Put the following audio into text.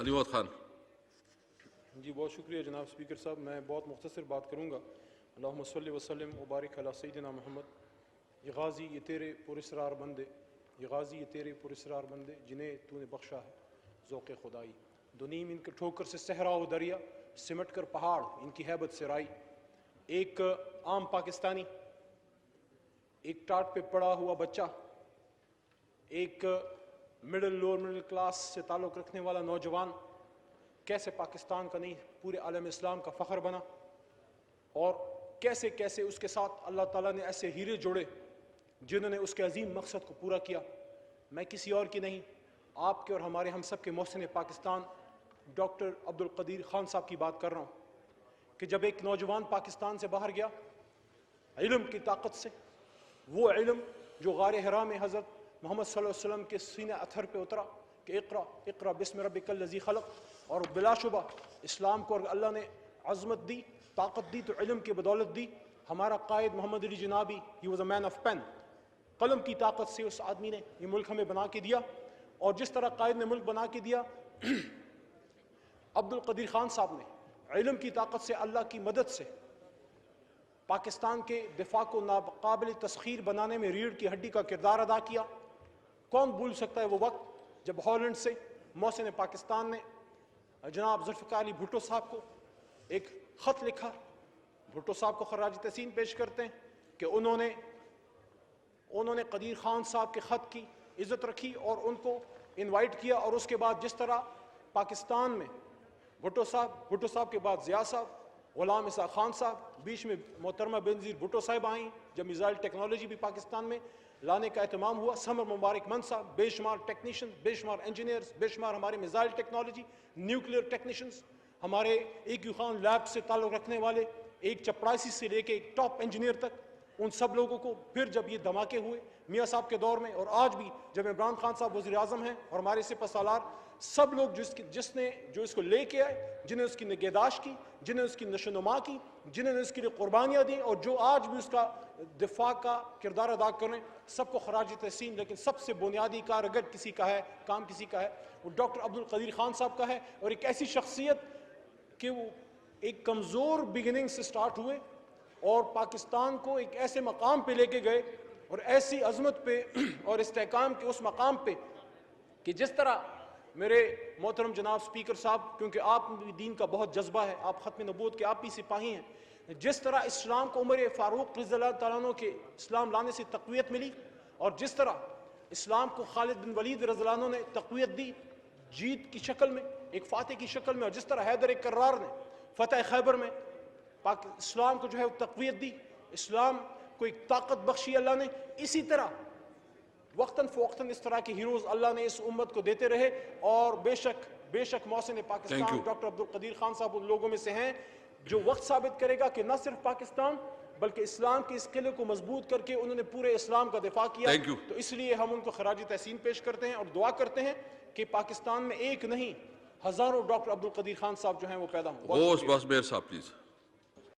علی محمد خان. جی بہت شکریہ جناب اسپیکر صاحب. میں بہت مختصر بات کروں گا. اللہم صلی وسلم وبارک علی سیدنا محمد. یہ غازی یہ تیرے پراسرار بندے، یہ غازی یہ تیرے پراسرار بندے جنہیں تو نے بخشا ہے ذوق خدائی. دو نیم ان کے ٹھوکر سے صحرا و دریا، سمٹ کر پہاڑ ان کی ہیبت سے رائی. ایک عام پاکستانی، ایک ٹاٹ پہ پڑا ہوا بچہ، ایک مڈل لوور مڈل کلاس سے تعلق رکھنے والا نوجوان کیسے پاکستان کا نہیں پورے عالم اسلام کا فخر بنا، اور کیسے کیسے اس کے ساتھ اللہ تعالیٰ نے ایسے ہیرے جوڑے جنہوں نے اس کے عظیم مقصد کو پورا کیا. میں کسی اور کی نہیں، آپ کے اور ہمارے ہم سب کے محسن پاکستان ڈاکٹر عبدالقدیر خان صاحب کی بات کر رہا ہوں کہ جب ایک نوجوان پاکستان سے باہر گیا علم کی طاقت سے، وہ علم جو غار حرا میں حضرت محمد صلی اللہ علیہ وسلم کے سینہ اطہر پہ اترا کہ اقرا اقرا بسم ربک الذی خلق، اور بلا شبہ اسلام کو اللہ نے عظمت دی، طاقت دی تو علم کی بدولت دی. ہمارا قائد محمد علی جنابی he was a man of pen. قلم کی طاقت سے اس آدمی نے یہ ملک ہمیں بنا کے دیا، اور جس طرح قائد نے ملک بنا کے دیا عبدالقدیر خان صاحب نے علم کی طاقت سے اللہ کی مدد سے پاکستان کے دفاع کو ناقابل تسخیر بنانے میں ریڑھ کی ہڈی کا کردار ادا کیا. کون بھول سکتا ہے وہ وقت جب ہالینڈ سے محسن پاکستان نے جناب ذوالفقار علی بھٹو صاحب کو ایک خط لکھا. بھٹو صاحب کو خراج تحسین پیش کرتے ہیں کہ انہوں نے قدیر خان صاحب کے خط کی عزت رکھی اور ان کو انوائٹ کیا، اور اس کے بعد جس طرح پاکستان میں بھٹو صاحب کے بعد ضیاء صاحب، غلام اسحاق خان صاحب، بیچ میں محترمہ بینظیر بھٹو صاحب آئیں جب میزائل ٹیکنالوجی بھی پاکستان میں لانے کا اہتمام ہوا. سمر مبارک من صاحب، بے شمار ٹیکنیشین، بے شمار انجینئرز، بے شمار ہمارے میزائل ٹیکنالوجی نیوکلیئر ٹیکنیشینز، ہمارے ایک خان لیب سے تعلق رکھنے والے، ایک چپڑاسی سے لے کے ایک ٹاپ انجینئر تک، ان سب لوگوں کو پھر جب یہ دھماکے ہوئے میاں صاحب کے دور میں، اور آج بھی جب عمران خان صاحب وزیر اعظم ہیں اور ہمارے سپہ سالار، سب لوگ جو اس کو لے کے آئے، جنہیں اس کی نگہداشت کی، جنہیں اس کی نشوونما کی، جنہیں نے اس کے لیے قربانیاں دیں، اور جو آج بھی اس کا دفاع کا کردار ادا کریں، سب کو خراج تحسین. لیکن سب سے بنیادی کار اگر کسی کا ہے، کام کسی کا ہے، وہ ڈاکٹر عبدالقدیر خان صاحب کا ہے. اور ایک ایسی شخصیت کہ وہ ایک کمزور بگننگ سے سٹارٹ ہوئے اور پاکستان کو ایک ایسے مقام پہ لے کے گئے، اور ایسی عظمت پہ اور استحکام کے اس مقام پہ کہ جس طرح میرے محترم جناب سپیکر صاحب، کیونکہ آپ بھی دین کا بہت جذبہ ہے، آپ ختم نبوت کے آپ بھی سپاہی ہیں، جس طرح اسلام کو عمر فاروق رضی اللہ تعالیٰ عنہ کے اسلام لانے سے تقویت ملی، اور جس طرح اسلام کو خالد بن ولید رضی اللہ عنہ نے تقویت دی جیت کی شکل میں، ایک فاتح کی شکل میں، اور جس طرح حیدر کرار نے فتح خیبر میں اسلام کو جو ہے تقویت دی، اسلام کو ایک طاقت بخشی اللہ نے، اسی طرح وقتاً فوقتاً اس طرح کے ہیروز اللہ نے اس امت کو دیتے رہے. اور بے شک محسن پاکستان ڈاکٹر عبدالقدیر خان صاحب ان لوگوں میں سے ہیں جو وقت ثابت کرے گا کہ نہ صرف پاکستان بلکہ اسلام کے اس قلعے کو مضبوط کر کے انہوں نے پورے اسلام کا دفاع کیا. تو اس لیے ہم ان کو خراج تحسین پیش کرتے ہیں اور دعا کرتے ہیں کہ پاکستان میں ایک نہیں ہزاروں ڈاکٹر عبدالقدیر خان صاحب جو ہیں وہ پیدا ہوں. بس میر صاحب پلیز.